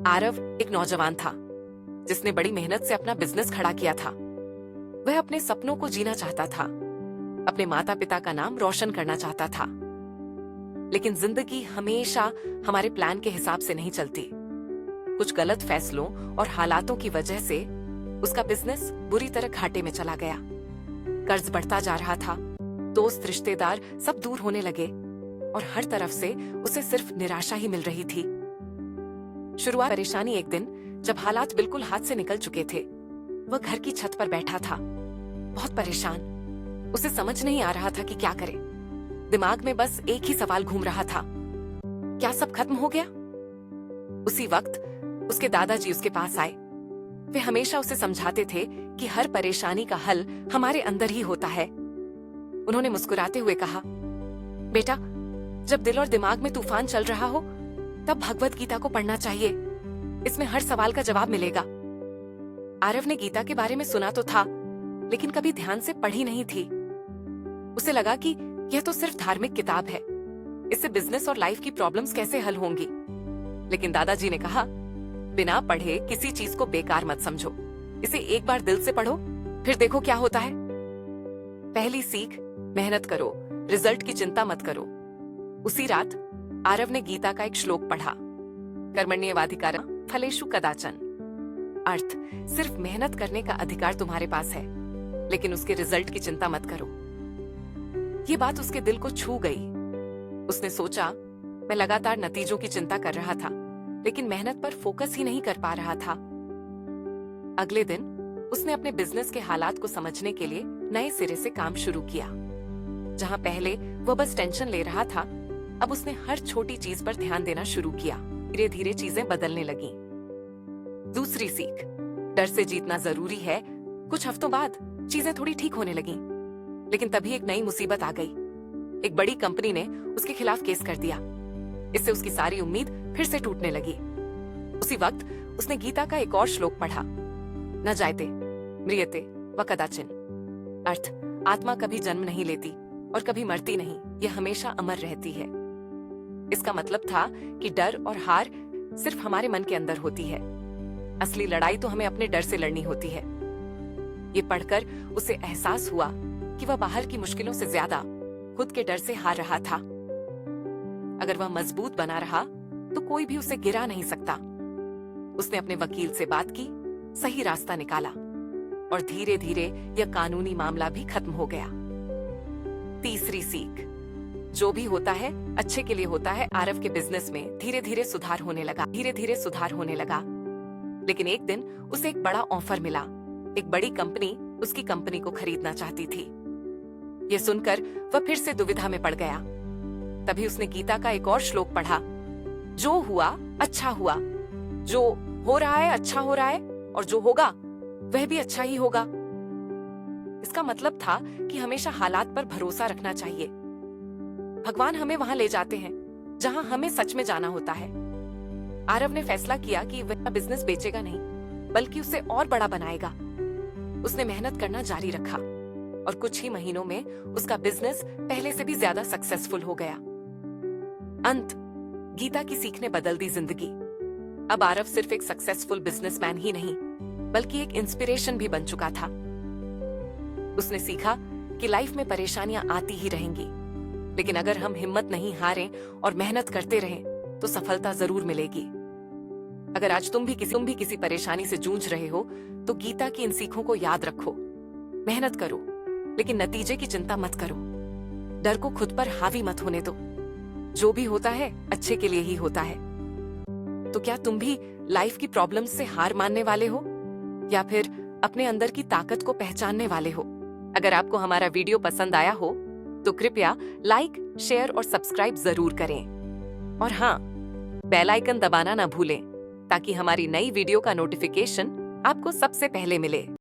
आरव एक नौजवान था जिसने बड़ी मेहनत से अपना बिजनेस खड़ा किया था। वह अपने सपनों को जीना चाहता था, अपने माता पिता का नाम रोशन करना चाहता था। लेकिन जिंदगी हमेशा हमारे प्लान के हिसाब से नहीं चलती। कुछ गलत फैसलों और हालातों की वजह से उसका बिजनेस बुरी तरह घाटे में चला गया। कर्ज बढ़ता जा रहा था, दोस्त रिश्तेदार सब दूर होने लगे और हर तरफ से उसे सिर्फ निराशा ही मिल रही थी। शुरुआत परेशानी एक दिन जब हालात बिल्कुल हाथ से निकल चुके थे। वह घर की छत पर बैठा था, बहुत परेशान। उसे समझ नहीं आ रहा था कि क्या करे। दिमाग में बस एक ही सवाल घूम रहा था, क्या सब खत्म हो गया? उसी वक्त उसके दादाजी उसके पास आए। वे हमेशा उसे समझाते थे कि हर परेशानी का हल हमारे अंदर ही होता है। उन्होंने मुस्कुराते हुए कहा, बेटा, जब दिल और दिमाग में तूफान चल रहा हो तब भगवत गीता को पढ़ना चाहिए। इसमें हर सवाल का जवाब मिलेगा। आरव ने गीता के बारे में सुना तो था, लेकिन कभी ध्यान से पढ़ी नहीं थी। उसे लगा कि यह तो सिर्फ धार्मिक किताब है, इससे बिजनेस और लाइफ की प्रॉब्लम्स कैसे हल होंगी। लेकिन दादाजी ने कहा, बिना पढ़े किसी चीज को बेकार मत समझो। इसे एक बार दिल से पढ़ो, फिर देखो क्या होता है। पहली सीख, मेहनत करो, रिजल्ट की चिंता मत करो। उसी रात आरव ने गीता का एक श्लोक पढ़ा, कर्मण्येवाधिकारं फलेषु कदाचन। अर्थ, सिर्फ मेहनत करने का अधिकार तुम्हारे पास है, लेकिन उसके रिजल्ट की चिंता मत करो। ये बात उसके दिल को छू गई। उसने सोचा, मैं लगातार नतीजों की चिंता कर रहा था, लेकिन मेहनत पर फोकस ही नहीं कर पा रहा था। अगले दिन उसने अपने बिजनेस के हालात को समझने के लिए नए सिरे से काम शुरू किया। जहां पहले वह बस टेंशन ले रहा था, अब उसने हर छोटी चीज पर ध्यान देना शुरू किया। धीरे धीरे चीजें बदलने लगीं। दूसरी सीख, डर से जीतना जरूरी है। कुछ हफ्तों बाद चीजें थोड़ी ठीक होने लगीं, लेकिन तभी एक नई मुसीबत आ गई। एक बड़ी कंपनी ने उसके खिलाफ केस कर दिया। इससे उसकी सारी उम्मीद फिर से टूटने लगी। उसी वक्त उसने गीता का एक और श्लोक पढ़ा, न जायते म्रियते व कदाचिन। अर्थ, आत्मा कभी जन्म नहीं लेती और कभी मरती नहीं, यह हमेशा अमर रहती है। इसका मतलब था कि डर और हार सिर्फ हमारे मन के अंदर होती है। असली लड़ाई तो हमें अपने डर से लड़नी होती है। ये पढ़कर उसे एहसास हुआ कि वह बाहर की मुश्किलों से ज्यादा खुद के डर से हार रहा था। अगर वह मजबूत बना रहा तो कोई भी उसे गिरा नहीं सकता। उसने अपने वकील से बात की, सही रास्ता निकाला और धीरे धीरे यह कानूनी मामला भी खत्म हो गया। तीसरी सीख, जो भी होता है अच्छे के लिए होता है। आरव के बिजनेस में धीरे धीरे सुधार होने लगा। लेकिन एक दिन उसे एक बड़ा ऑफर मिला। एक बड़ी कंपनी उसकी कंपनी को खरीदना चाहती थी। यह सुनकर वह फिर से दुविधा में पड़ गया। तभी उसने गीता का एक और श्लोक पढ़ा, जो हुआ अच्छा हुआ। जो हो रहा है अच्छा हो रहा है, और जो होगा वह भी अच्छा ही होगा। इसका मतलब था कि हमेशा हालात पर भरोसा रखना चाहिए। भगवान हमें वहां ले जाते हैं जहां हमें सच में जाना होता है। आरव ने फैसला किया कि वह बिजनेस बेचेगा नहीं, बल्कि उसे और बड़ा बनाएगा। उसने मेहनत करना जारी रखा और कुछ ही महीनों में उसका बिजनेस पहले से भी ज्यादा सक्सेसफुल हो गया। अंत, गीता की सीख ने बदल दी जिंदगी। अब आरव सिर्फ एक सक्सेसफुल बिजनेसमैन ही नहीं, बल्कि एक इंस्पिरेशन भी बन चुका था। उसने सीखा कि लाइफ में परेशानियां आती ही रहेंगी, लेकिन अगर हम हिम्मत नहीं हारें और मेहनत करते रहें तो सफलता जरूर मिलेगी। अगर आज तुम भी किसी परेशानी से जूझ रहे हो तो गीता की इन सीखों को याद रखो। मेहनत करो, लेकिन नतीजे की चिंता मत करो। डर को खुद पर हावी मत होने दो। जो भी होता है अच्छे के लिए ही होता है। तो क्या तुम भी लाइफ की प्रॉब्लम्स से हार मानने वाले हो, या फिर अपने अंदर की ताकत को पहचानने वाले हो? अगर आपको हमारा वीडियो पसंद आया हो तो कृपया लाइक, शेयर और सब्सक्राइब जरूर करें। और हाँ, बेल आइकन दबाना ना भूलें ताकि हमारी नई वीडियो का नोटिफिकेशन आपको सबसे पहले मिले।